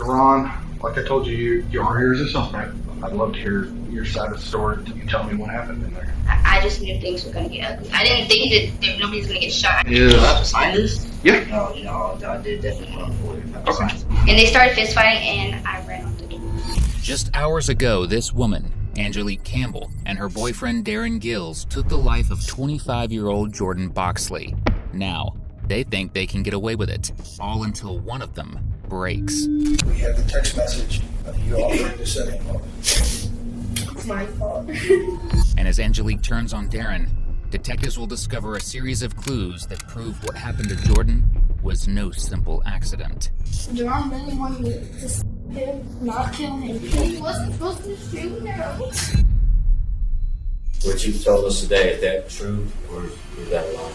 Ron, like I told you, you are here as a suspect. I'd love to hear your side of the story. You tell me what happened in there. I just knew things were going to get ugly. I didn't think that nobody was going to get shot. Yeah. Do I have to sign this? Yeah. No, I did definitely want to forward it. Okay. And they started fist fighting, and I ran off the door. Just hours ago, this woman, Angelique Campbell, and her boyfriend Darren Gills took the life of 25-year-old Jordan Boxley. Now, they think they can get away with it, all until one of them breaks. We have the text message of you offering to set him up. It's my fault. And as Angelique turns on Darren, detectives will discover a series of clues that prove what happened to Jordan was no simple accident. Jerome really wanted me to him, not kill him. He wasn't supposed to shoot him. What you told us today, is that true or is that a lie?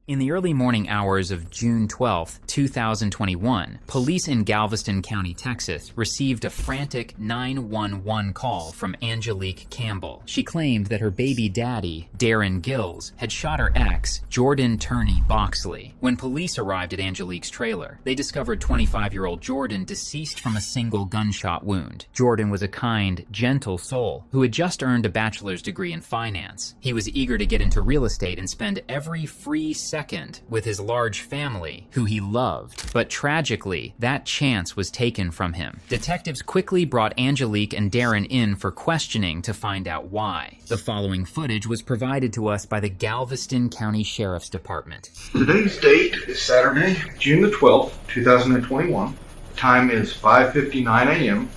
In the early morning hours of June 12, 2021, police in Galveston County, Texas, received a frantic 911 call from Angelique Campbell. She claimed that her baby daddy, Darren Gills, had shot her ex, Jordan Turney Boxley. When police arrived at Angelique's trailer, they discovered 25-year-old Jordan deceased from a single gunshot wound. Jordan was a kind, gentle soul who had just earned a bachelor's degree in finance. He was eager to get into real estate and spend every free second with his large family, who he loved. But tragically, that chance was taken from him. Detectives quickly brought Angelique and Darren in for questioning to find out why. The following footage was provided to us by the Galveston County Sheriff's Department. Today's date is Saturday, June the 12th, 2021. The time is 5:59 a.m.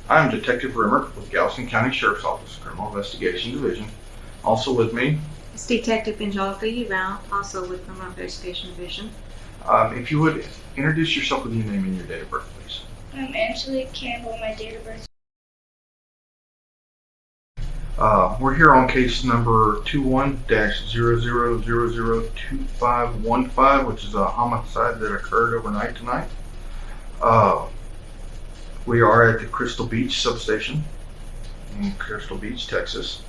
I am Detective Rimmer with Galveston County Sheriff's Office, Criminal Investigation Division. Also with me, It's Detective Angelica Uval, also with Criminal Investigation Division. if you would introduce yourself with your name and your date of birth, please. I'm Angelique Campbell. My date of birth. We're here on case number 21-00002515, which is a homicide that occurred overnight tonight. We are at the Crystal Beach substation in Crystal Beach, Texas.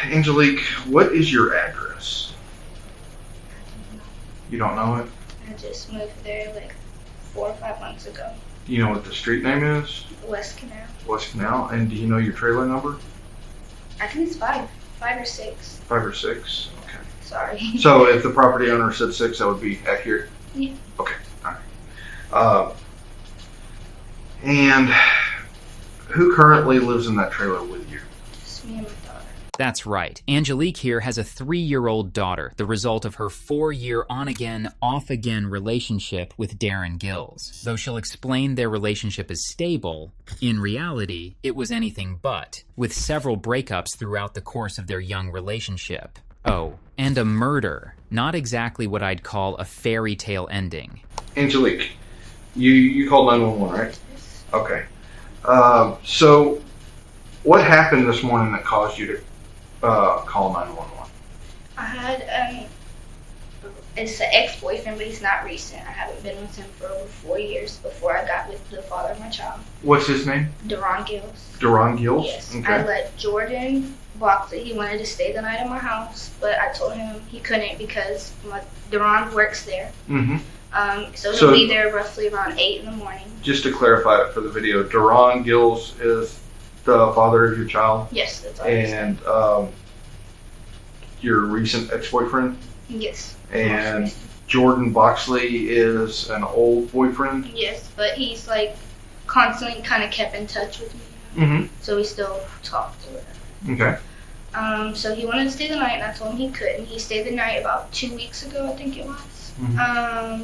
Angelique, what is your address? You don't know it? I just moved there like 4 or 5 months ago. Do you know what the street name is? West Canal. West Canal. And do you know your trailer number? I think it's 5 or 6. 5 or 6? Okay. Sorry. So if the property owner said 6, that would be accurate? Yeah. Okay, alright. And who currently lives in that trailer with you? Just me and my daughter. That's right. Angelique here has a 3-year-old daughter, the result of her 4-year on-again, off-again relationship with Darren Gills. Though she'll explain their relationship as stable, in reality, it was anything but, with several breakups throughout the course of their young relationship. Oh, and a murder. Not exactly what I'd call a fairy tale ending. Angelique, you called 911, right? Okay. So what happened this morning that caused you to call 911? I had it's an ex-boyfriend, but he's not recent. I haven't been with him for over 4 years before I got with the father of my child. What's his name? Deron Gills. Deron Gills? Yes. Okay. I let Jordan Boxley, he wanted to stay the night at my house, but I told him he couldn't because Deron works there. Mm-hmm. So he'll be there roughly around 8 in the morning. Just to clarify it for the video, Deron Gills is the father of your child? Yes, that's all. And your recent ex-boyfriend? Yes. And Jordan Boxley is an old boyfriend? Yes, but he's like constantly kind of kept in touch with me. Mm-hmm. So we still talked or whatever. Okay. So he wanted to stay the night, and I told him he couldn't. He stayed the night about 2 weeks ago, I think it was. Mm-hmm.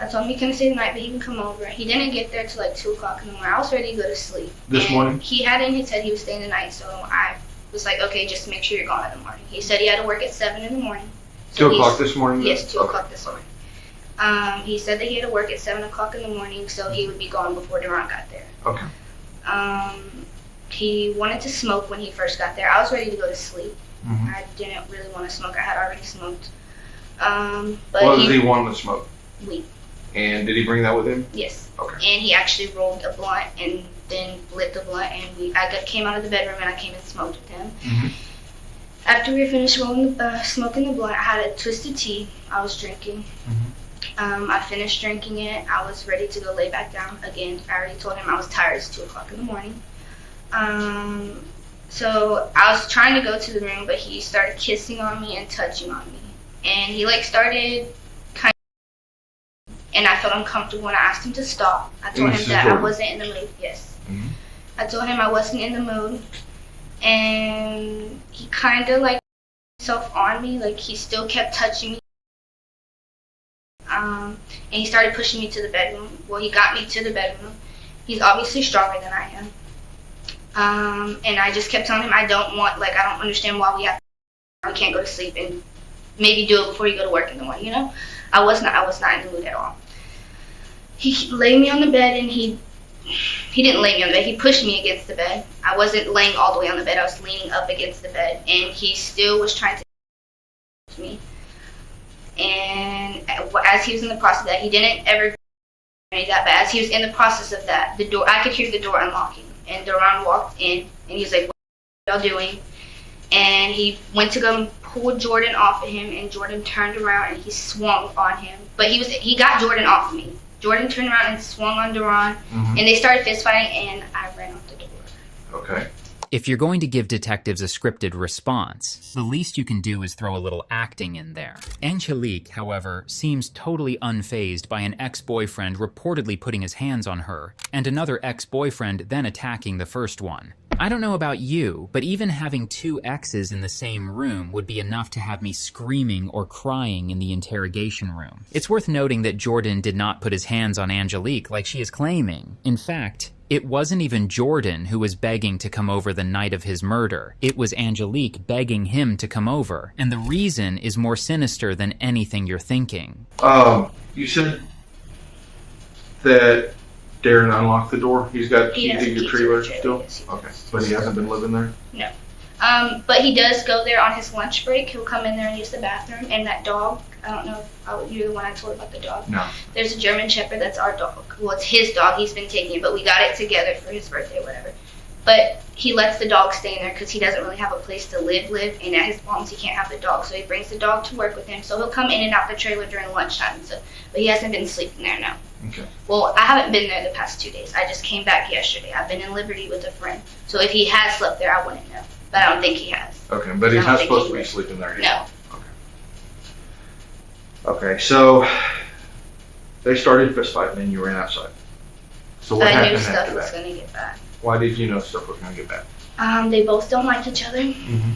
I told him he couldn't stay the night, but he can come over. He didn't get there till like 2 o'clock in the morning. I was ready to go to sleep. This morning? He had in his head he was staying the night, so I was like, okay, just make sure you're gone in the morning. He said he had to work at 7 in the morning. So 2 o'clock this morning? Yes, 2 o'clock this morning. He said that he had to work at 7 o'clock in the morning, so he would be gone before Deron got there. Okay. He wanted to smoke when he first got there. I was ready to go to sleep. Mm-hmm. I didn't really want to smoke. I had already smoked. But what does he want to smoke? Weed. And did he bring that with him? Yes. Okay. And he actually rolled a blunt and then lit the blunt, and came out of the bedroom and I came and smoked with him. Mm-hmm. After we finished smoking the blunt, I had a twisted tea I was drinking. Mm-hmm. I finished drinking it. I was ready to go lay back down. Again, I already told him I was tired. It's 2 o'clock in the morning. So I was trying to go to the room, but he started kissing on me and touching on me. And he started kind of, and I felt uncomfortable and I asked him to stop. I told him that I wasn't in the mood. Yes. Mm-hmm. I told him I wasn't in the mood. And he kind of himself on me, he still kept touching me. And he started pushing me to the bedroom. Well, he got me to the bedroom. He's obviously stronger than I am. And I just kept telling him I don't understand why we can't go to sleep and maybe do it before you go to work in the morning, I was not in the mood at all. He laid me on the bed and he didn't lay me on the bed. He pushed me against the bed. I wasn't laying all the way on the bed. I was leaning up against the bed, and he still was trying to touch me. And as he was in the process of that, he didn't ever do that, but as he was in the process of that, I could hear the door unlocking, and Duran walked in, and he was like, "What are y'all doing?" And he went to go and pull Jordan off of him, and Jordan turned around and he swung on him. But he got Jordan off of me. Jordan turned around and swung on Duran, and they started fist fighting, and I ran out the door. Okay. If you're going to give detectives a scripted response, the least you can do is throw a little acting in there. Angelique, however, seems totally unfazed by an ex-boyfriend reportedly putting his hands on her, and another ex-boyfriend then attacking the first one. I don't know about you, but even having 2 exes in the same room would be enough to have me screaming or crying in the interrogation room. It's worth noting that Jordan did not put his hands on Angelique like she is claiming. In fact, it wasn't even Jordan who was begging to come over the night of his murder. It was Angelique begging him to come over, and the reason is more sinister than anything you're thinking. You said that Darren unlocked the door. He's got keys to your trailer still? Yes, okay. But he hasn't been living there? No. But he does go there on his lunch break. He'll come in there and use the bathroom. And that dog, I don't know if you're the one I told about the dog. No. There's a German Shepherd that's our dog. Well, it's his dog. He's been taking it, but we got it together for his birthday or whatever. But he lets the dog stay in there because he doesn't really have a place to live. And at his mom's, he can't have the dog. So he brings the dog to work with him. So he'll come in and out the trailer during lunchtime and stuff. But he hasn't been sleeping there now. Okay. Well, I haven't been there the past 2 days. I just came back yesterday. I've been in Liberty with a friend. So if he has slept there, I wouldn't know. But I don't think he has. Okay, but he's not supposed to be sleeping there yet? No. Okay, so they started fist fighting and you ran outside. So what happened after that? I knew stuff was going to get bad. Why did you know stuff was going to get bad? They both don't like each other. Mm-hmm.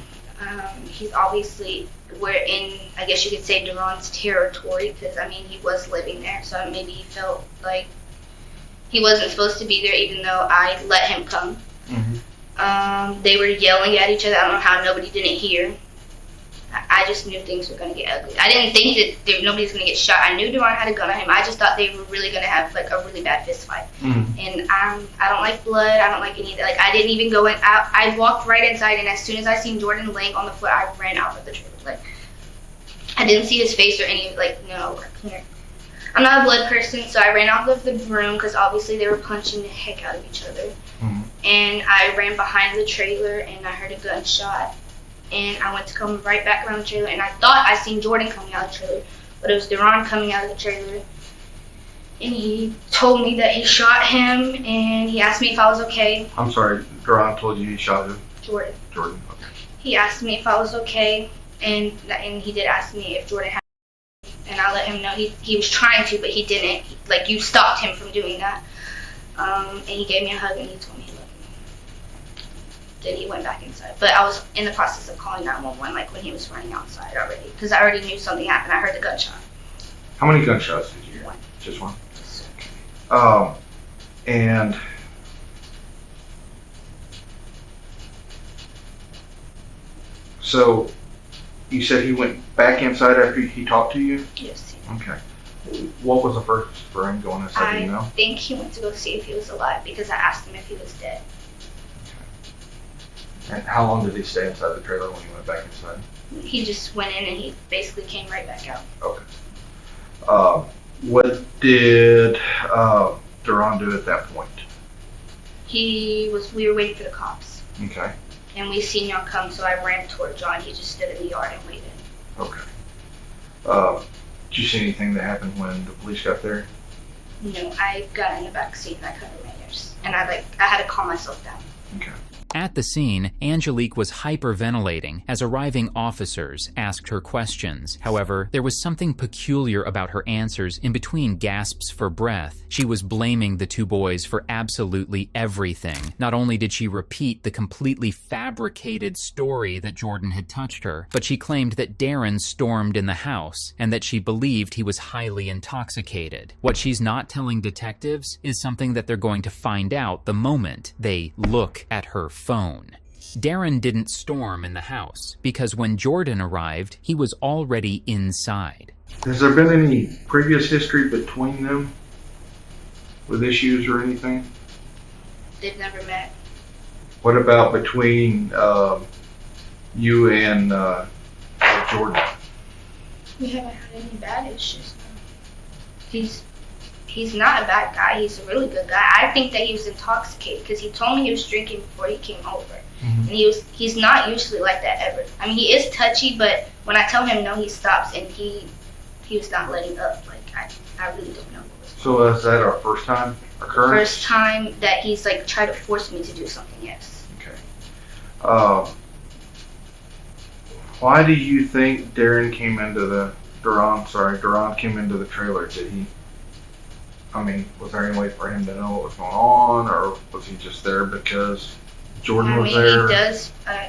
He's obviously, we're in, I guess you could say, Duran's territory because, he was living there. So maybe he felt like he wasn't supposed to be there even though I let him come. Mm-hmm. They were yelling at each other. I don't know how nobody didn't hear. I just knew things were going to get ugly. I didn't think that nobody's going to get shot. I knew Duran had a gun on him. I just thought they were really going to have a really bad fist fight. Mm-hmm. And I don't like blood. I don't like any of that. I didn't even go in. I walked right inside, and as soon as I seen Jordan laying on the floor, I ran out of the trailer. I didn't see his face or any. No, I can't. I'm not a blood person, so I ran out of the room because obviously they were punching the heck out of each other. Mm-hmm. And I ran behind the trailer, and I heard a gunshot. And I went to come right back around the trailer, and I thought I seen Jordan coming out of the trailer, but it was Duran coming out of the trailer. And he told me that he shot him, and he asked me if I was okay. I'm sorry, Duran told you he shot him? Jordan. Okay. He asked me if I was okay, and he did ask me if Jordan had, and I let him know he was trying to, but he didn't. You stopped him from doing that. And he gave me a hug, and he told me he loved me. Then he went back inside. But I was in the process of calling 911, when he was running outside already, because I already knew something happened. I heard the gunshot. How many gunshots did you hear? One. Just one? And so you said he went back inside after he talked to you? Yes. Okay. What was the first for him going inside? Do you know? I think he went to go see if he was alive because I asked him if he was dead. And how long did he stay inside the trailer when he went back inside? He just went in and he basically came right back out. Okay. What did Duran do at that point? We were waiting for the cops. Okay. And we seen y'all come, so I ran toward John. He just stood in the yard and waited. Okay. Did Did you see anything that happened when the police got there? No, I got in the back seat and I covered my ears. And I had to calm myself down. Okay. At the scene, Angelique was hyperventilating as arriving officers asked her questions. However, there was something peculiar about her answers in between gasps for breath. She was blaming the two boys for absolutely everything. Not only did she repeat the completely fabricated story that Jordan had touched her, but she claimed that Darren stormed in the house and that she believed he was highly intoxicated. What she's not telling detectives is something that they're going to find out the moment they look at her phone. Darren didn't storm in the house because when Jordan arrived, he was already inside. Has there been any previous history between them with issues or anything? They've never met. What about between you and Jordan? We haven't had any bad issues. He's not a bad guy. He's a really good guy. I think that he was intoxicated because he told me he was drinking before he came over. And he's not usually like that ever. I mean, he is touchy, but when I tell him no, he stops, and he was not letting up. Like, I really don't know. So is that our first time occurrence? First time that he's like tried to force me to do something, yes. Okay. Why do you think Duran came into the trailer? Did he? I mean, was there any way for him to know what was going on, or was he just there because Jordan was there?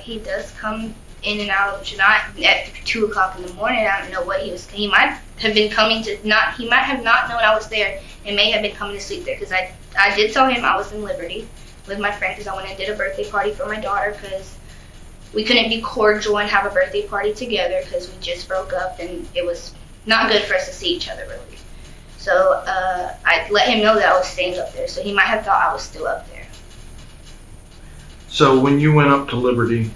He does come in and out of not at 2 o'clock in the morning. I don't know what he was. He might have been coming to not. He might have not known I was there, and may have been coming to sleep there because I did tell him I was in Liberty with my friend because I went and did a birthday party for my daughter because we couldn't be cordial and have a birthday party together because we just broke up and it was not good for us to see each other really. So I let him know that I was staying up there, so he might have thought I was still up there. So when you went up to Liberty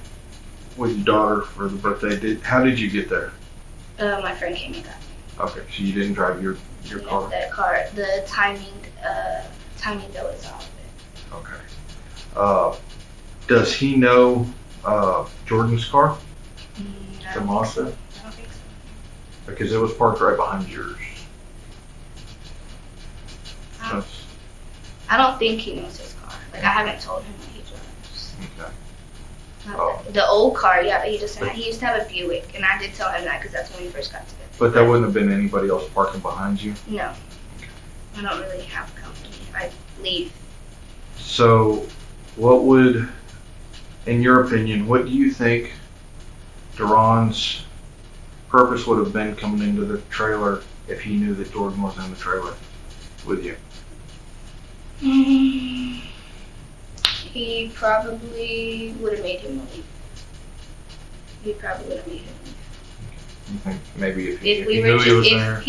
with your daughter for the birthday, how did you get there? My friend came and got me. Okay, so you didn't drive your car? That car, the timing bill is all of it. Okay. Does he know Jordan's car? I The don't Mazda? think so. I don't think so. Because it was parked right behind yours. I don't think he knows his car. Like, I haven't told him what he drives. Okay. The old car, yeah, but he used to have a Buick, and I did tell him that because that's when we first got together. But there wouldn't have been anybody else parking behind you? No. I don't really have company. I leave. So, in your opinion, what do you think Duran's purpose would have been coming into the trailer if he knew that Jordan was in the trailer with you? He probably would have made him leave. You think maybe if he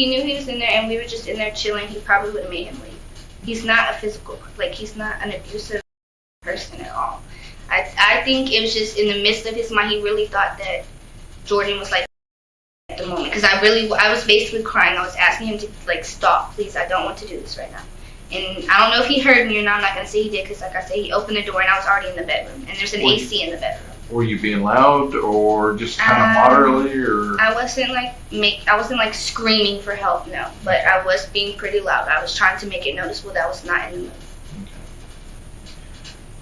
knew he was in there and we were just in there chilling, he probably would have made him leave. He's not a physical, he's not an abusive person at all. I think it was just in the midst of his mind, he really thought that Jordan was like at the moment. Because I was basically crying. I was asking him to stop, please, I don't want to do this right now. And I don't know if he heard me or not. I'm not going to say he did because, like I said, he opened the door and I was already in the bedroom. And there's an AC in the bedroom. Were you being loud or just kind of moderately? Or I wasn't screaming for help, no. But I was being pretty loud. I was trying to make it noticeable that I was not in the mood.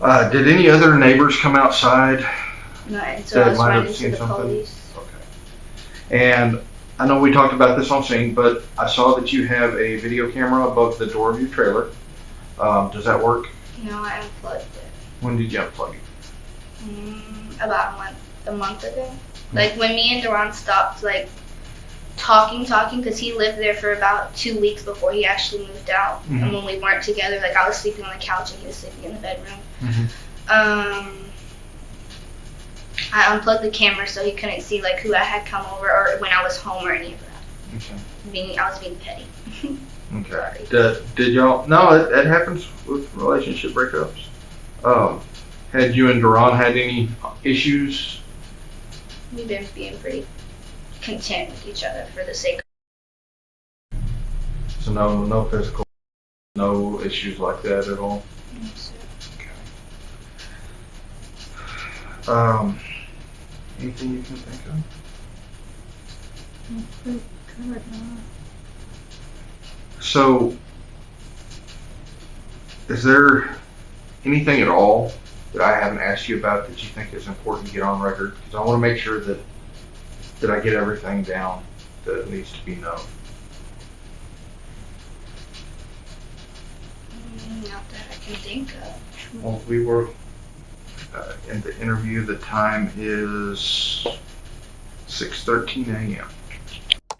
Okay. Did any other neighbors come outside? Not until I was running to the police. Okay. And I know we talked about this on scene, but I saw that you have a video camera above the door of your trailer. Does that work? No, I unplugged it. When did you unplug it? About a month ago. Like when me and Duran stopped talking, because he lived there for about 2 weeks before he actually moved out. Mm-hmm. And when we weren't together, I was sleeping on the couch and he was sleeping in the bedroom. Mm-hmm. I unplugged the camera so he couldn't see who I had come over or when I was home or any of that. Okay. I was being petty. Okay. Did y'all? No, it happens with relationship breakups. Had you and Duran had any issues? We've been being pretty content with each other for the sake of. So no physical, no issues like that at all? No, sir. Okay. Anything you can think of? So, is there anything at all that I haven't asked you about that you think is important to get on record? Because I want to make sure that I get everything down that needs to be known. Not that I can think of. Well, we were in the interview. The time is 6:13 a.m.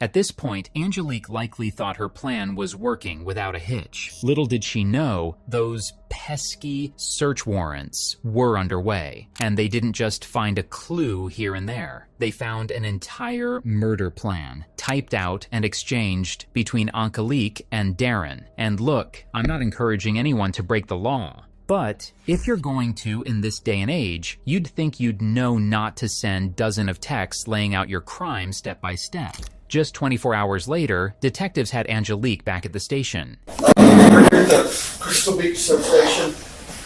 At this point, Angelique likely thought her plan was working without a hitch. Little did she know, those pesky search warrants were underway. And they didn't just find a clue here and there. They found an entire murder plan, typed out and exchanged between Angelique and Darren. And look, I'm not encouraging anyone to break the law. But if you're going to in this day and age, you'd think you'd know not to send dozens of texts laying out your crime step by step. Just 24 hours later, detectives had Angelique back at the station. We're here at the Crystal Beach substation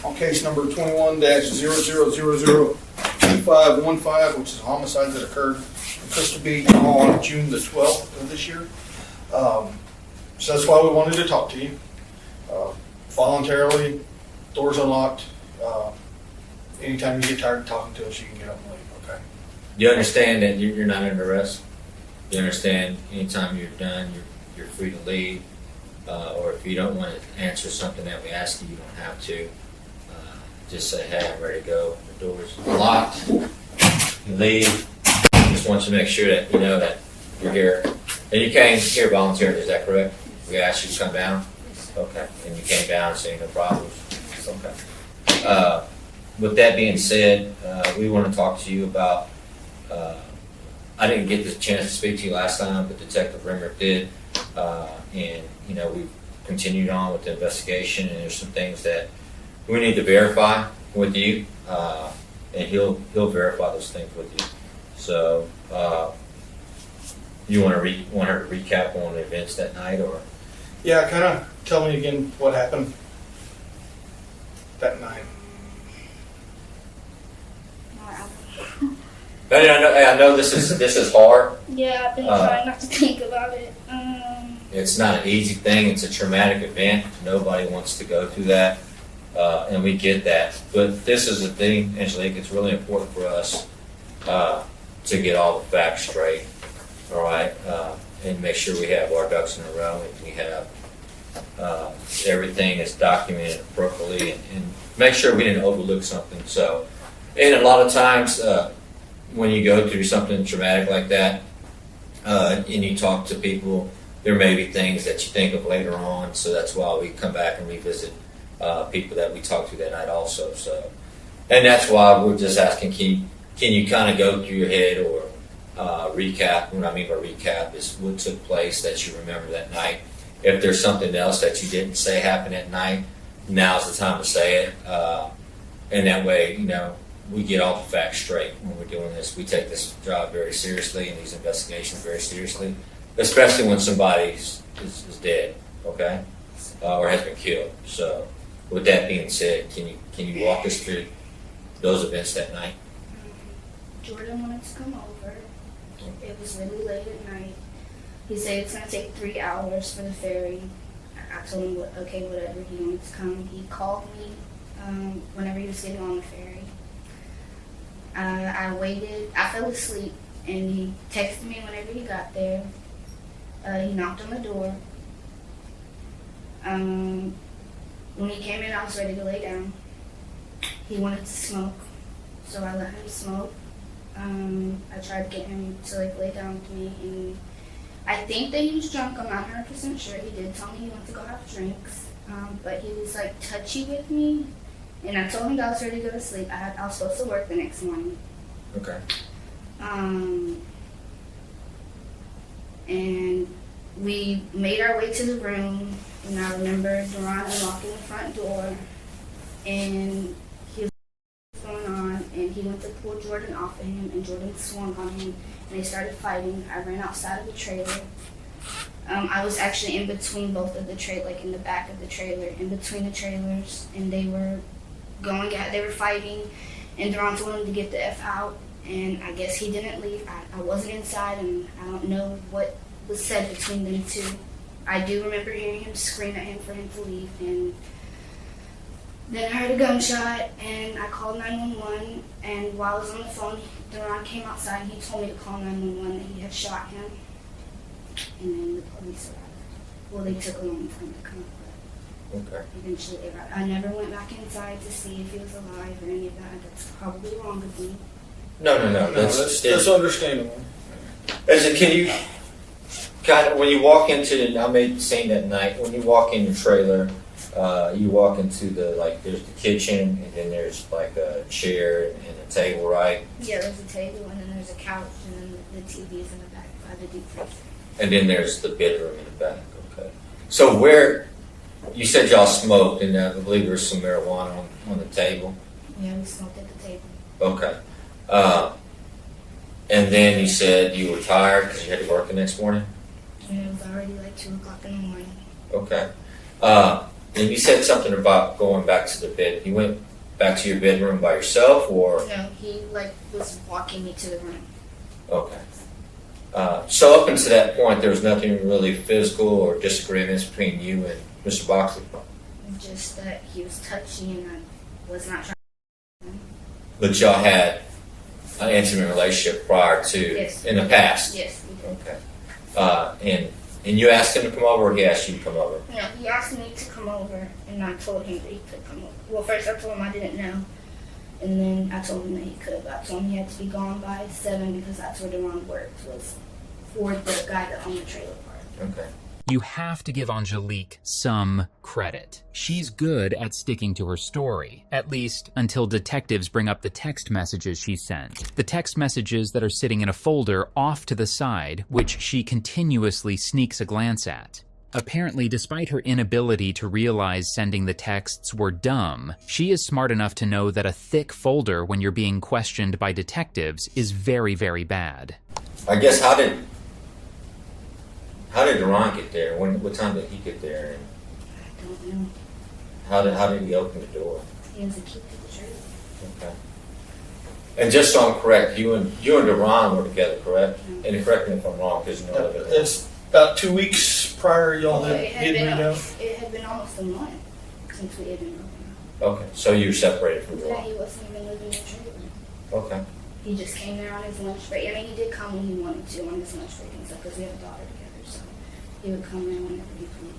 on case number 21-00002515, which is a homicide that occurred in Crystal Beach on June the 12th of this year. So that's why we wanted to talk to you. Voluntarily, doors unlocked. Anytime you get tired of talking to us, you can get up and leave, okay? You understand that you're not under arrest? You understand anytime you're done, you're free to leave, or if you don't want to answer something that we ask you, you don't have to. Just say, hey, I'm ready to go. The door's locked. You leave. Just want you to make sure that you know that you're here. And you came here voluntarily, is that correct? We asked you to come down? Okay. And you came down saying no problems? Okay. With that being said, we want to talk to you about I didn't get the chance to speak to you last time, but Detective Rimmer did. And, we've continued on with the investigation, and there's some things that we need to verify with you, and he'll verify those things with you. So, you want her to recap on the events that night, or? Yeah, kind of tell me again what happened that night. I know this is hard. Yeah, I've been trying not to think about it. It's not an easy thing. It's a traumatic event. Nobody wants to go through that, and we get that. But this is the thing, Angelique. It's really important for us to get all the facts straight, all right, and make sure we have our ducks in a row, and we have everything is documented appropriately, and make sure we didn't overlook something. So, and a lot of times, when you go through something traumatic like that, and you talk to people, there may be things that you think of later on. So that's why we come back and revisit people that we talked to that night also. So, and that's why we're just asking, can you kind of go through your head or recap? What I mean by recap is what took place that you remember that night. If there's something else that you didn't say happened at night, now's the time to say it. And that way, we get all the facts straight when we're doing this. We take this job very seriously and these investigations very seriously, especially when somebody is dead, okay, or has been killed. So, with that being said, can you walk us through those events that night? Jordan wanted to come over. It was really late at night. He said it's going to take 3 hours for the ferry. I told him, okay, whatever, he wanted to come. He called me whenever he was getting on the ferry. I waited. I fell asleep, and he texted me whenever he got there. He knocked on the door. When he came in, I was ready to lay down. He wanted to smoke, so I let him smoke. I tried to get him to lay down with me, and I think that he was drunk. I'm not 100% sure. He did tell me he wanted to go have drinks, but he was touchy with me. And I told him that I was ready to go to sleep. I was supposed to work the next morning. Okay. And we made our way to the room, and I remember Duran unlocking the front door, and he was going on, and he went to pull Jordan off of him, and Jordan swung on him, and they started fighting. I ran outside of the trailer. I was actually in between both of the in the back of the trailer, in between the trailers, and they were fighting, and Duran told him to get the F out, and I guess he didn't leave. I wasn't inside, and I don't know what was said between them two. I do remember hearing him scream at him for him to leave, and then I heard a gunshot, and I called 911, and while I was on the phone, Deron came outside, and he told me to call 911 that he had shot him, and then the police arrived. Well, they took a long time to come, but Okay. eventually they arrived. I never went back inside to see if he was alive or any of that. That's probably wrong of me. No. No, that's understandable. Can you kind of, when you walk into, I made the scene that night, when you walk in the trailer, you walk into there's the kitchen, and then there's like a chair and a table, right? Yeah, there's a table, and then there's a couch, and then the TV's in the back by the deep freezer. And then there's the bedroom in the back, okay. So where, you said y'all smoked, and I believe there's some marijuana on the table? Yeah, we smoked at the table. Okay. And then you said you were tired because you had to work the next morning? And it was already like 2 o'clock in the morning. Okay. And you said something about going back to the bed. You went back to your bedroom by yourself, or? No, he was walking me to the room. Okay. So up until that point, there was nothing really physical or disagreements between you and Mr. Boxley? Just that he was touchy, and I was not trying. But y'all had an intimate relationship prior to, Yes. in the past? Yes, we did. Okay. And you asked him to come over, or he asked you to come over? No, he asked me to come over, and I told him that he could come over. Well, first I told him I didn't know, and then I told him that he could. But I told him he had to be gone by 7 because that's where Deron worked, was for the guy that owned the trailer park. Okay. You have to give Angelique some credit. She's good at sticking to her story, at least until detectives bring up the text messages she sent. The text messages that are sitting in a folder off to the side, which she continuously sneaks a glance at. Apparently, despite her inability to realize sending the texts were dumb, she is smart enough to know that a thick folder when you're being questioned by detectives is very, very bad. I guess how did Deron get there? What time did he get there? And I don't know. how did he open the door? He has a key to the trailer. Okay. And just so I'm correct, you and Deron were together, correct? Mm-hmm. And correct me if I'm wrong, because you know that. It's about 2 weeks prior y'all had It had been almost a month since we had been broken Okay, so you were separated from up. Yeah, Deron. he wasn't even living in the trailer. Okay. He just came there on his lunch break. I mean, he did come when he wanted to on his lunch break and stuff because we have a daughter together, so he would come there whenever he could.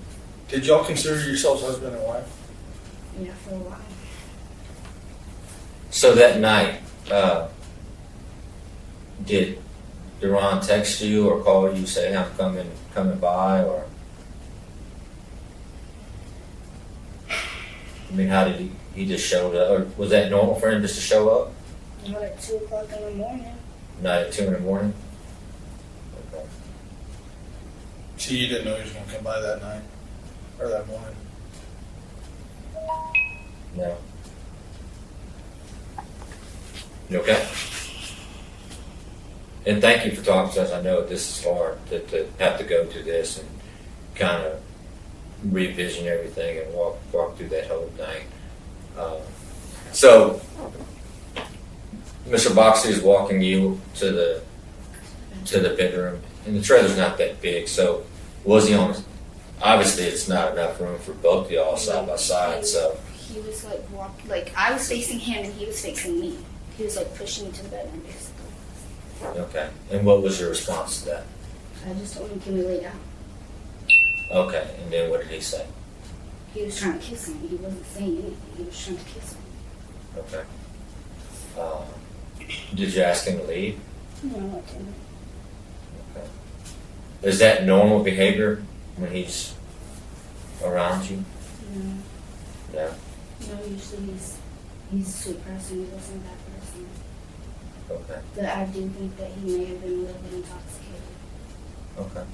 Did y'all consider yourselves husband and wife? Yeah, for a while. So that night, did Deron text you or call you, say, I'm coming by, or? I mean, how did he just showed up? Or was that normal for him just to show up? Not at 2 o'clock in the morning. Not at 2 in the morning? Okay. So you didn't know he was going to come by that night or that morning? No. You okay? And thank you for talking to us. I know this is hard to have to go through this and kind of revision everything and walk through that whole thing. So, Mr. Boxley is walking you to the bedroom, and the trailer's not that big. So, was he on? Obviously, it's not enough room for both of y'all side by side. So he was I was facing him and he was facing me. He was pushing me to the bedroom basically. okay. And what was your response to that? I just told him, can we lay down? Okay. And then what did he say? He was trying to kiss me. He wasn't saying anything. He was trying to kiss me. Okay. Did you ask him to leave? No, I didn't. Okay. Is that normal behavior when he's around you? No. No. No, usually he's a sweet person. He wasn't that person. Okay. But I do think that he may have been a little bit intoxicated. Okay.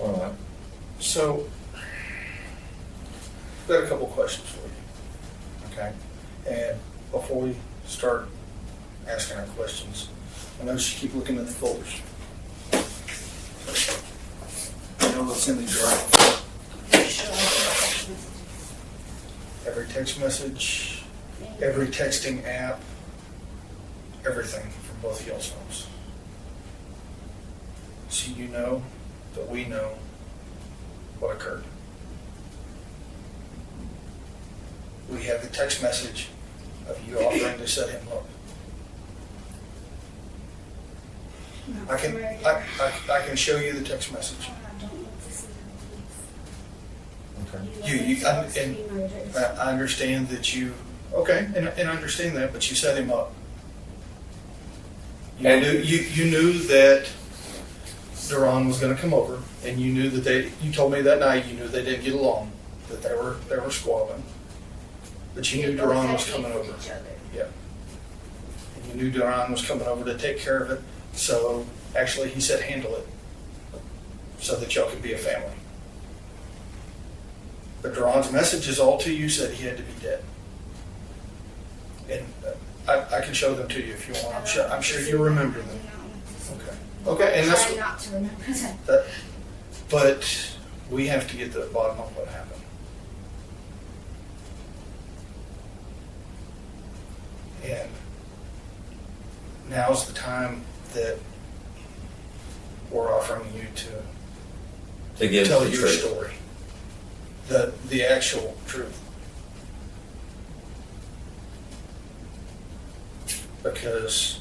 All right. So, I've got a couple questions for you. Okay? And before we start asking our questions, I notice you keep looking at the folders. I know what's in these right. Every text message, every texting app, everything from both of y'all's phones. So you know that we know what occurred. We have the text message of you offering to set him up. I can show you the text message. I understand that you, and I understand that, but you set him up. You knew that Duran was going to come over, and you knew that you told me that night you knew they didn't get along, that they were squabbling. But you knew Duran was coming over. Yeah. And you knew Duran was coming over to take care of it. So actually he said handle it so that y'all could be a family. But Duran's message is all to you said he had to be dead. And I can show them to you if you want. I'm sure you remember them. Okay, and that's not to remember that. But we have to get to the bottom of what happened. And now's the time that we're offering you to give tell the your truth. story, the actual truth. Because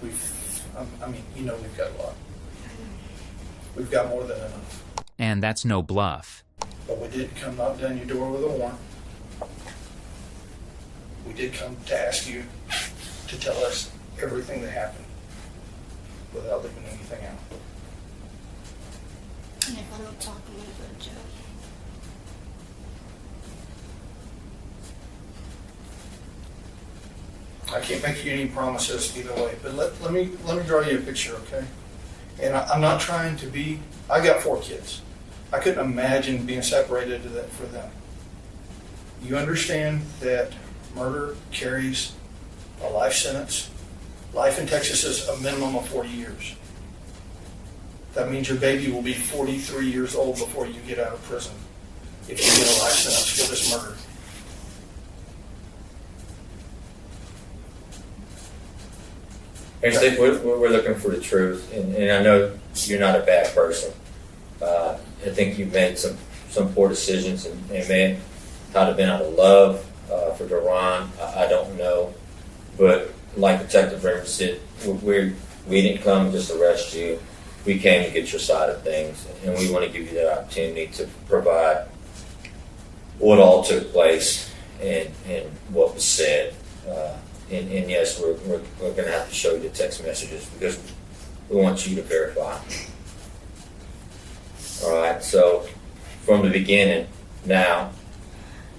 we've got a lot. We've got more than enough. And that's no bluff. But we didn't come knock down your door with a warrant. We did come to ask you to tell us everything that happened without leaving anything out. And if I don't talk, I'm going to go to jail. I can't make you any promises either way, but let me draw you a picture, okay? And I'm not trying to be. I got 4 kids. I couldn't imagine being separated for them. You understand that murder carries a life sentence. Life in Texas is a minimum of 40 years. That means your baby will be 43 years old before you get out of prison if you get a life sentence for this murder. I think we're looking for the truth, and I know you're not a bad person. I think you've made some poor decisions, and may not have been out of love for Duran. I don't know, but like Detective Brennan said, we didn't come just to arrest you. We came to get your side of things, and we want to give you that opportunity to provide what all took place and what was said. And yes, we're going to have to show you the text messages because we want you to verify. All right, so from the beginning, now,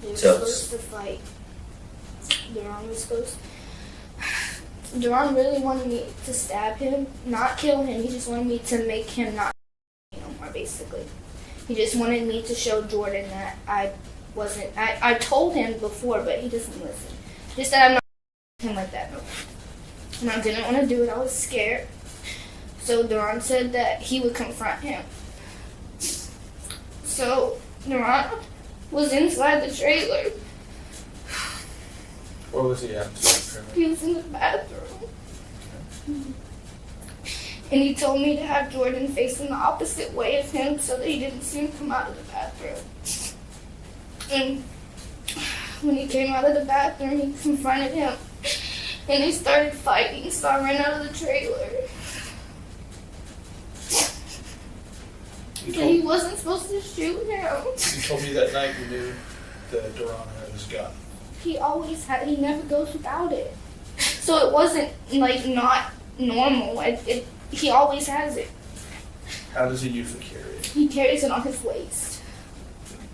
They were tell us. supposed to fight. Duran really wanted me to stab him, not kill him. He just wanted me to make him not no more, basically. He just wanted me to show Jordan that I wasn't. I told him before, but he doesn't listen. He said I'm not him like that no more. And I didn't want to do it. I was scared. So Duran said that he would confront him. So Duran was inside the trailer. Where was he at? He was in the bathroom. And he told me to have Jordan facing the opposite way of him so that he didn't see him come out of the bathroom. And when he came out of the bathroom, he confronted him. And they started fighting, so I ran out of the trailer. And he wasn't supposed to shoot him. You told me that night you knew that Duran had his gun. He always had, he never goes without it. So it wasn't like not normal. He always has it. How does he usually carry it? He carries it on his waist.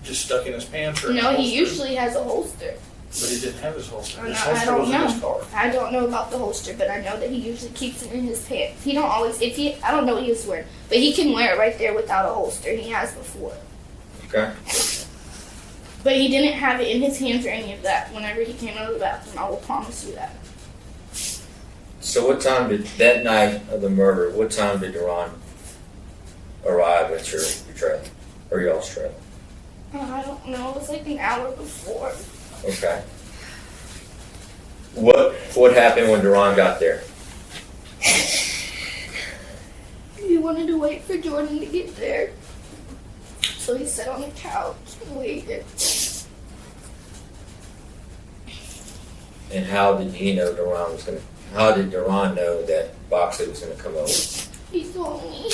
Just stuck in his pants or in a No, he holster? usually has a holster. But he didn't have his holster. His I holster don't was in his know. car. I don't know about the holster, but I know that he usually keeps it in his pants. He don't always, I don't know what he was wearing, but he can wear it right there without a holster. He has before. Okay. But he didn't have it in his hands or any of that whenever he came out of the bathroom. I will promise you that. So what time that night of the murder, what time did Duran arrive at your trailer, or y'all's trailer? I don't know. It was like an hour before. Okay. What happened when Duran got there? He wanted to wait for Jordan to get there. So he sat on the couch and waited. And how did he know Duran was going to, how did Duran know that Boxley was going to come over? He told me.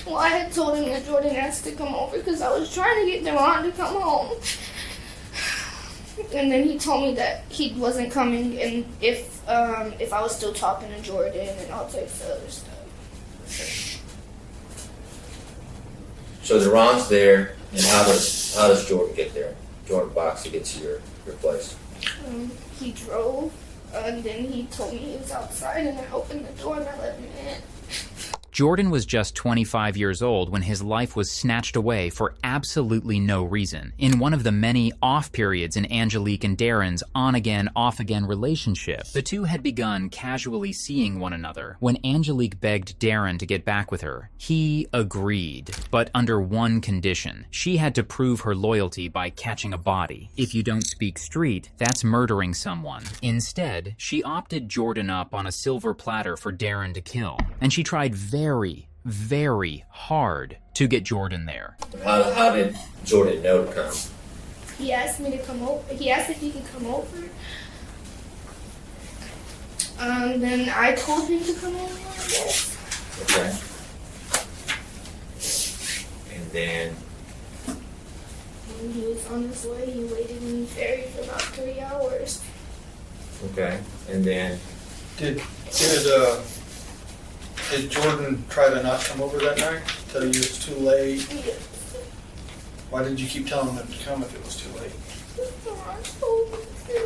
Well, I had told him that Jordan asked to come over because I was trying to get Duran to come home. And then he told me that he wasn't coming, and if I was still talking to Jordan and all types of other stuff. So Duran's there, and how does Jordan get there? Jordan Boxley gets to your place. He drove, and then he told me he was outside, and I opened the door and I let him in. Jordan was just 25 years old when his life was snatched away for absolutely no reason, in one of the many off periods in Angelique and Darren's on-again, off-again relationship. The two had begun casually seeing one another when Angelique begged Darren to get back with her. He agreed, but under one condition. She had to prove her loyalty by catching a body. If you don't speak street, that's murdering someone. Instead, she opted Jordan up on a silver platter for Darren to kill, and she tried very, very hard to get Jordan there. How did Jordan know to come? He asked me to come over. He asked if he could come over. Then I told him to come over, I guess. Okay. And then When he was on his way, he waited in the ferry for about 3 hours. okay. And then Did Jordan try to not come over that night? Tell you it was too late? Yes. Why did you keep telling him to come if it was too late? I told him to.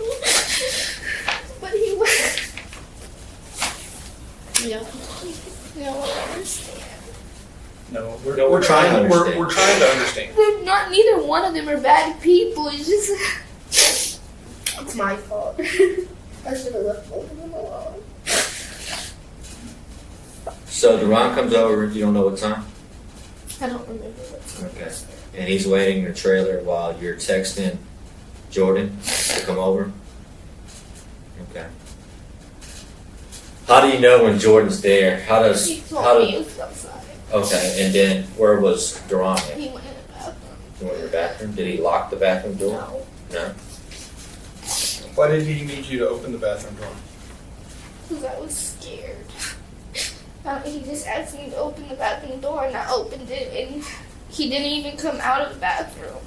But he was. Yeah. You don't understand. No, No, we're trying to understand. We're trying to understand. They're not. Neither one of them are bad people. It's just. It's my fault. I should have left both of them alone. so Duran comes over. You don't know what time. I don't remember what time. Okay. And he's waiting in the trailer while you're texting Jordan to come over. Okay. How do you know when Jordan's there? He told me he was outside. Okay. And then where was Duran at? He went in the bathroom. He went in the bathroom. Did he lock the bathroom door? No. No. Why did he need you to open the bathroom door? Because I was scared. He just asked me to open the bathroom door, and I opened it, and he didn't even come out of the bathroom.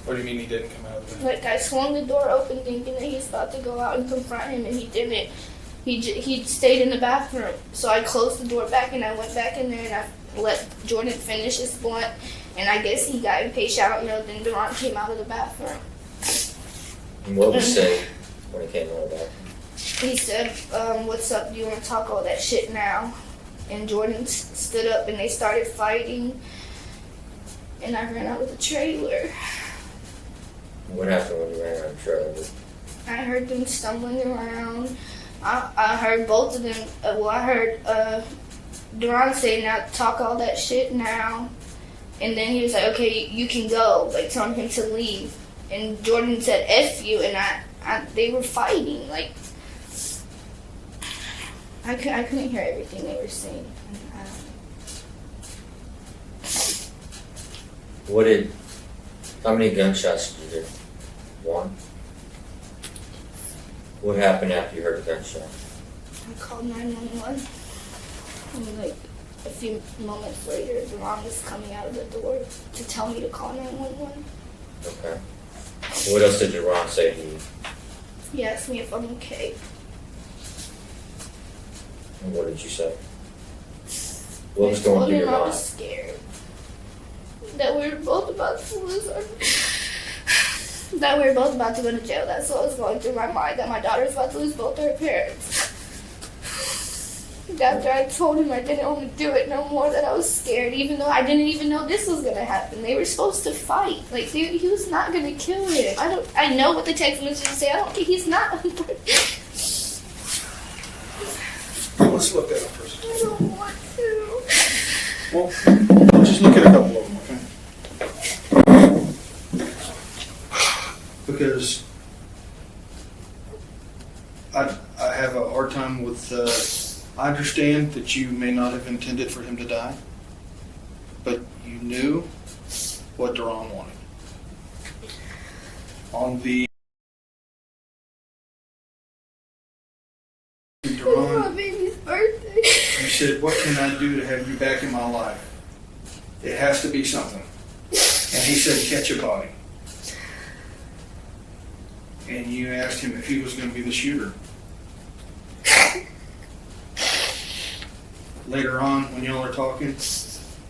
What do you mean he didn't come out of the bathroom? Like, I swung the door open thinking that he's about to go out and confront him, and he didn't. He stayed in the bathroom. So I closed the door back, and I went back in there, and I let Jordan finish his blunt, and I guess he got impatient. I don't know. Then Duran came out of the bathroom. And what was said when he came out of the bathroom? He said, what's up? Do you want to talk all that shit now? And Jordan stood up, and they started fighting, and I ran out of the trailer. What happened when you ran out of the trailer? I heard them stumbling around. I heard both of them. I heard Duran say, "Now talk all that shit now," and then he was like, "Okay, you can go," like telling him to leave. And Jordan said, "F you," and they were fighting. Like I couldn't hear everything they were saying. How many gunshots did you hear? One? What happened after you heard the gunshot? I called 911. And like a few moments later, Duran was coming out of the door to tell me to call 911. Okay. What else did Duran say to you? He asked me if I'm okay. And what did you say? What was going through your I mind? was scared that we were both about to lose our... that we were both about to go to jail. That's what was going through my mind, that my daughter was about to lose both her parents. After I told him I didn't want to do it no more, that I was scared, even though I didn't even know this was going to happen. They were supposed to fight. Like, he was not going to kill him. I know what the text messages say. I don't think he's not. Let's look at it first. I don't want to. Well, just look at a couple of them, okay? Because I have a hard time with, I understand that you may not have intended for him to die, but you knew what Deron wanted. On the Deron, my baby's birthday. you said, "What can I do to have you back in my life? It has to be something." And he said, "Catch a body." And you asked him if he was going to be the shooter. Later on, when y'all are talking,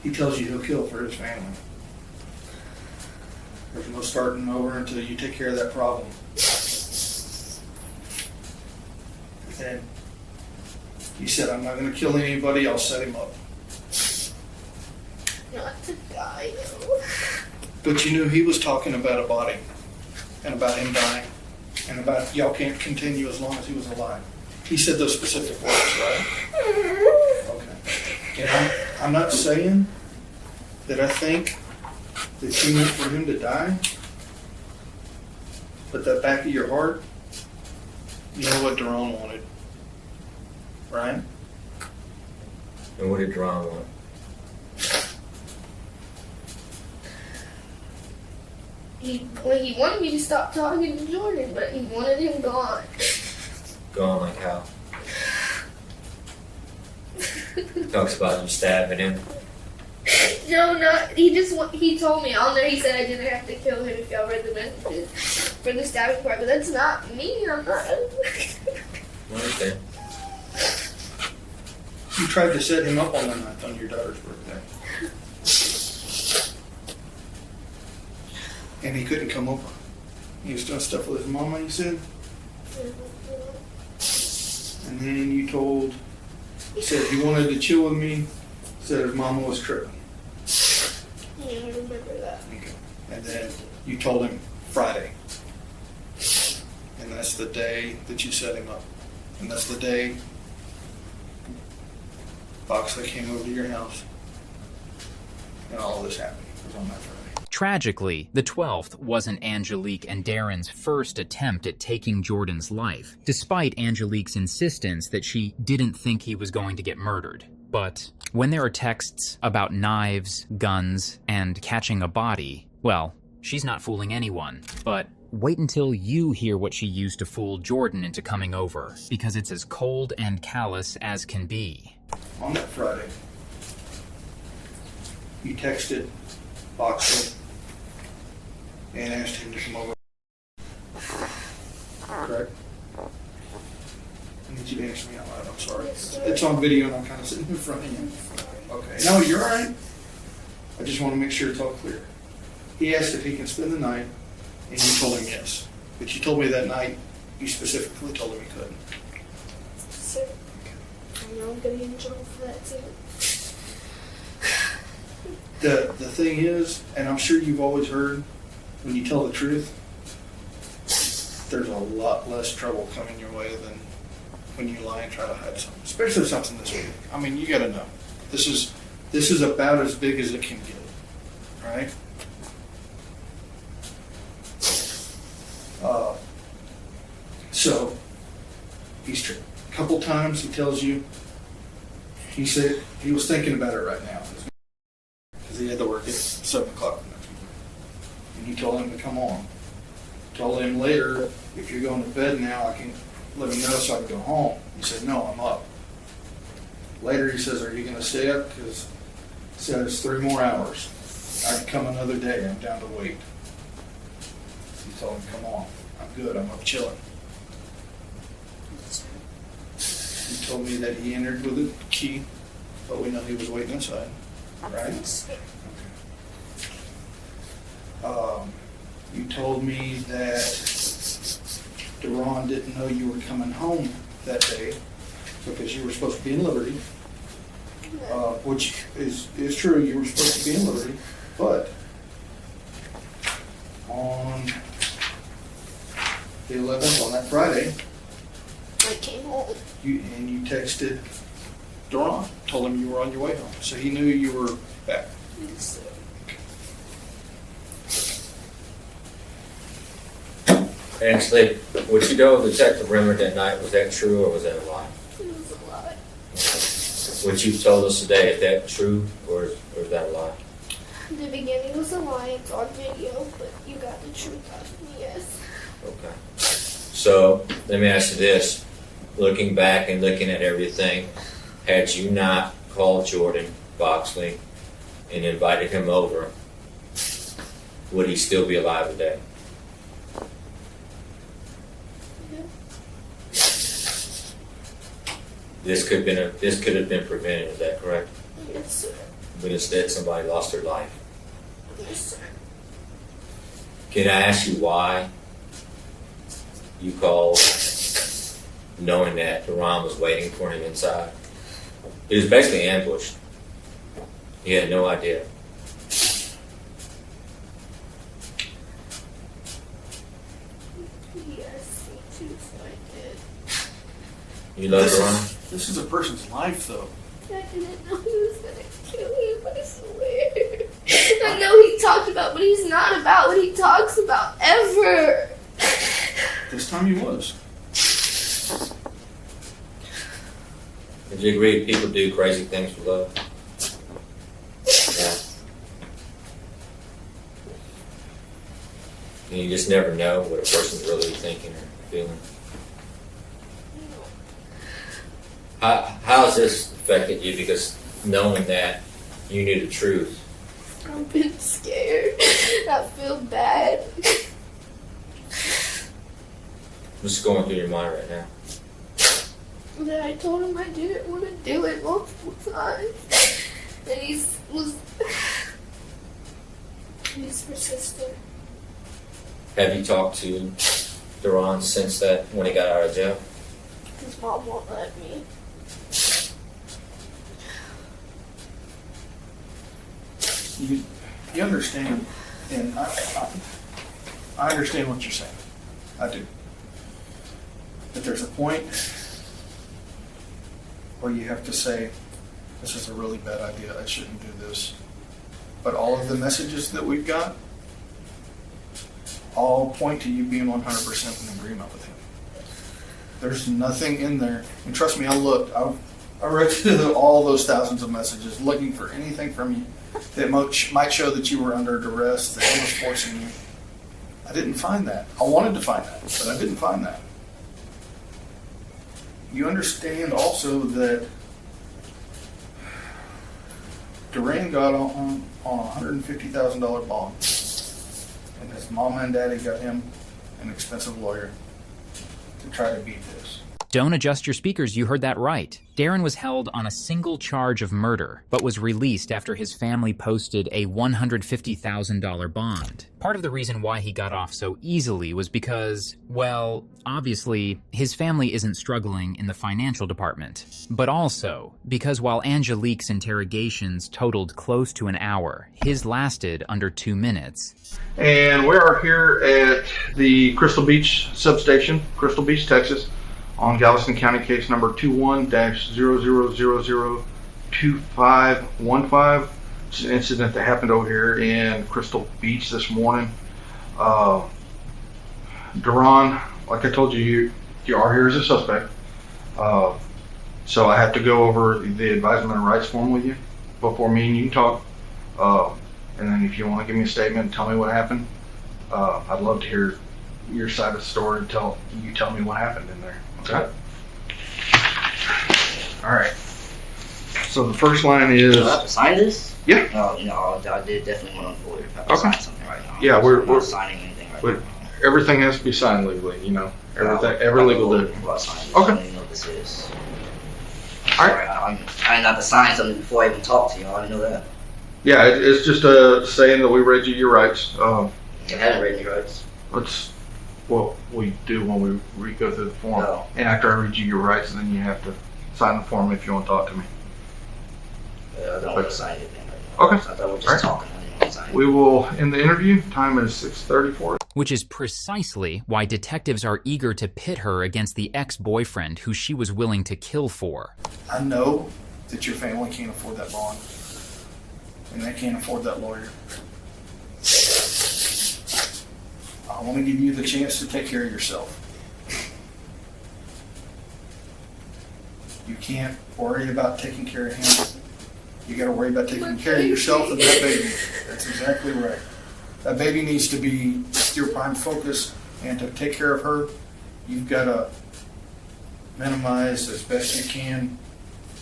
he tells you he'll kill for his family. There's no starting over until you take care of that problem. And he said, "I'm not going to kill anybody, I'll set him up." Not to die, though. But you knew he was talking about a body, and about him dying, and about y'all can't continue as long as he was alive. He said those specific words, right? Okay. And I'm not saying that I think that you meant for him to die, but the back of your heart, you know what Deron wanted, right? And what did Deron want? He wanted me to stop talking to Jordan, but he wanted him gone. Gone like how? Talks about you stabbing him. No, not. He told me on there. He said I didn't have to kill him if y'all read the messages for the stabbing part, but that's not me. I'm not. I understand. You tried to set him up on the night on your daughter's birthday. And he couldn't come over. He was doing stuff with his mama, you said? And then you said he wanted to chill with me, said his mama was tripping. Yeah, I remember that. Okay. And then you told him Friday. And that's the day that you set him up. And that's the day Boxley came over to your house. And all of this happened. It was on that Friday. Tragically, the 12th wasn't Angelique and Darren's first attempt at taking Jordan's life, despite Angelique's insistence that she didn't think he was going to get murdered. But when there are texts about knives, guns, and catching a body, well, she's not fooling anyone. But wait until you hear what she used to fool Jordan into coming over, because it's as cold and callous as can be. On that Friday, you texted Boxley and asked him to come over. Correct? I need you to answer me out loud. I'm sorry. It's on video and I'm kind of sitting in front of you. Okay. No, you're all right. I just want to make sure it's all clear. He asked if he can spend the night, and you told him yes. But you told me that night you specifically told him he couldn't. So, I know I'm going to get in trouble for that too. The thing is, and I'm sure you've always heard, when you tell the truth, there's a lot less trouble coming your way than when you lie and try to hide something, especially something this big. I mean, you got to know. This is about as big as it can get, right? So he's tripped. A couple times he tells you. He said he was thinking about it right now because he had to work at 7 o'clock the next morning. And he told him to come on. Told him later, if you're going to bed now, I can let him know so I can go home. He said, no, I'm up. Later he says, are you going to stay up? Because he said it's 3 more hours. I can come another day. I'm down to wait. He told him, come on. I'm good. I'm up chilling. He told me that he entered with a key, but we know he was waiting inside. Right? Okay. You told me that Deron didn't know you were coming home that day because you were supposed to be in Liberty, which is true. You were supposed to be in Liberty, but on the 11th, on that Friday, I came home. you texted Deron, told him you were on your way home, so he knew you were back. So, Actually, what you told Detective Rimmer that night, was that true or was that a lie? it was a lie. What you told us today, is that true or is that a lie? it's on video, but you got the truth out of me, yes. Okay. So let me ask you this. Looking back and looking at everything, had you not called Jordan Boxley and invited him over, would he still be alive today? Yeah. This could have been prevented, is that correct? Yes, sir. But instead somebody lost their life. Yes, sir. Can I ask you why you called knowing that Duran was waiting for him inside? He was basically ambushed. He had no idea. Yes, me too, so I did. You love Duran? This is a person's life, though. I didn't know he was gonna kill him, I swear. I know he talked about, but he's not about what he talks about, ever. This time he was. Would you agree people do crazy things for love? Yeah. And you just never know what a person's really thinking or feeling. How has this affected you? Because knowing that you knew the truth. I've been scared. I feel bad. What's going through your mind right now? That I told him I didn't want to do it multiple times. And he's persistent. Have you talked to Duran since that, when he got out of jail? His mom won't let me. You understand, and I understand what you're saying. I do. But there's a point where you have to say, this is a really bad idea, I shouldn't do this. But all of the messages that we've got all point to you being 100% in agreement with him. There's nothing in there, and trust me, I looked. I read through all those thousands of messages looking for anything from you that might show that you were under duress, that he was forcing you. I didn't find that. I wanted to find that, but I didn't find that. You understand also that Duran got on a $150,000 bond, and his mama and daddy got him an expensive lawyer to try to beat this. Don't adjust your speakers, you heard that right. Darren was held on a single charge of murder, but was released after his family posted a $150,000 bond. Part of the reason why he got off so easily was because, well, obviously, his family isn't struggling in the financial department. But also, because while Angelique's interrogations totaled close to an hour, his lasted under 2 minutes. And we are here at the Crystal Beach substation, Crystal Beach, Texas, on Galveston County case number 21-00002515. It's an incident that happened over here in Crystal Beach this morning. Duran, like I told you, you are here as a suspect. So I have to go over the advisement of rights form with you before me and you can talk. And then if you want to give me a statement and tell me what happened, I'd love to hear your side of the story. Tell me what happened in there. Okay. All right. So the first line is. Do I have to sign this? Yeah. No, I did definitely want to avoid if I have to sign something right now. Yeah, I'm not we're signing anything right now. Everything has to be signed legally. Every legal do. Okay. I don't even know what this is. All Sorry, I didn't have to sign something before I even talked to you. I didn't know that. Yeah, it's just saying that we read you your rights. I hadn't read any rights. That's what we do when we go through the form. No. And after I read you your rights, then you have to sign the form if you want to talk to me. I don't want to sign anything right now. Okay. I thought we were just talking. I didn't want to sign We will end the interview. Time is 6:34. Which is precisely why detectives are eager to pit her against the ex-boyfriend who she was willing to kill for. I know that your family can't afford that bond, and they can't afford that lawyer. I want to give you the chance to take care of yourself. You can't worry about taking care of him. You got to worry about taking care of yourself and that baby. That's exactly right. That baby needs to be your prime focus, and to take care of her, you've got to minimize as best you can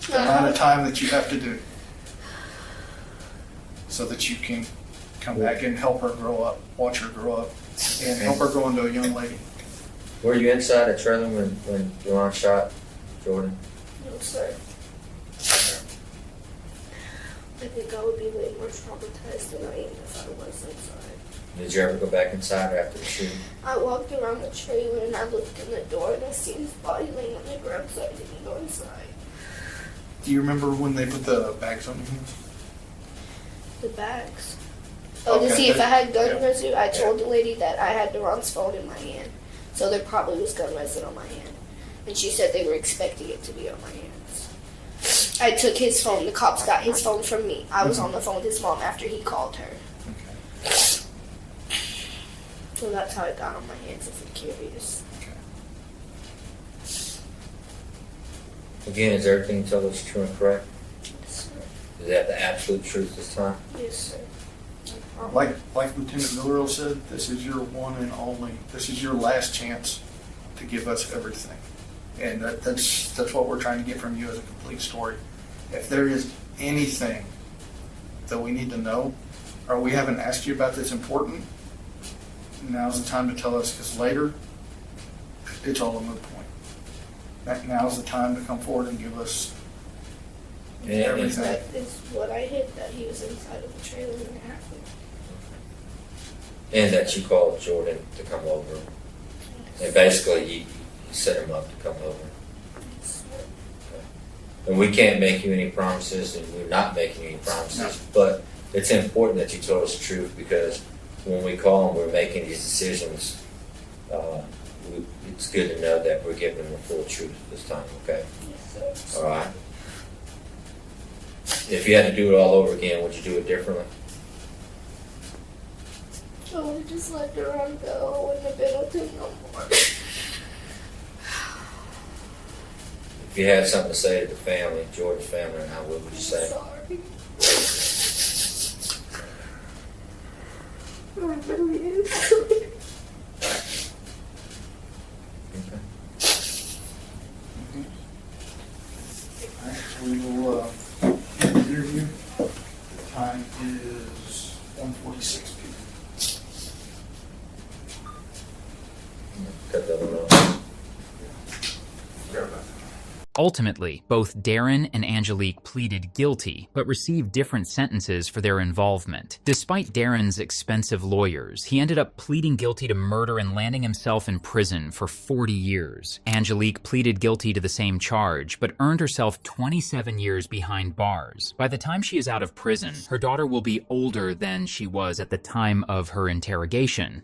the amount of time that you have to do so that you can come back and help her grow up, watch her grow up, and help her grow into a young lady. Were you inside a trailer when Duran shot Jordan? No, sir. I think I would be way more traumatized than I am if I was inside. Did you ever go back inside after the shooting? I walked around the trailer and I looked in the door and I seen his body laying on the ground, so I didn't go inside. Do you remember when they put the bags on your hands? The bags. Oh, to Okay. see if I had gun Yeah. residue, I told the lady that I had Duran's phone in my hand, so there probably was gun residue on my hand. And she said they were expecting it to be on my hands. I took his phone. The cops got his phone from me. I was on the phone with his mom after he called her. Okay. So that's how it got on my hands, if you're curious. Again, is everything you told us true and correct? Yes, sir. Is that the absolute truth this time? Yes, sir. Like Lieutenant Villarreal said, this is your one and only. This is your last chance to give us everything, and that's what we're trying to get from you as a complete story. If there is anything that we need to know, or we haven't asked you about that's important, now's the time to tell us. Because later, it's all a moot point. Now's the time to come forward and give us everything. That is what I hid, that he was inside of the trailer when it happened. And that you called Jordan to come over. And basically, you set him up to come over. Yes, sir. And we can't make you any promises, and we're not making any promises. No. But it's important that you told us the truth, because when we call and we're making these decisions, it's good to know that we're giving them the full truth this time, okay? Yes, sir. All right. If you had to do it all over again, would you do it differently? I would have just let Duran go. I wouldn't have been with him no more. If you had something to say to the family, Jordan's family, now, what would you say? Sorry. I really am sorry. Okay. All right, we will interview. The time is 1:46 p.m. Cut that one off. Forgot about that. Ultimately, both Darren and Angelique pleaded guilty, but received different sentences for their involvement. Despite Darren's expensive lawyers, he ended up pleading guilty to murder and landing himself in prison for 40 years. Angelique pleaded guilty to the same charge, but earned herself 27 years behind bars. By the time she is out of prison, her daughter will be older than she was at the time of her interrogation.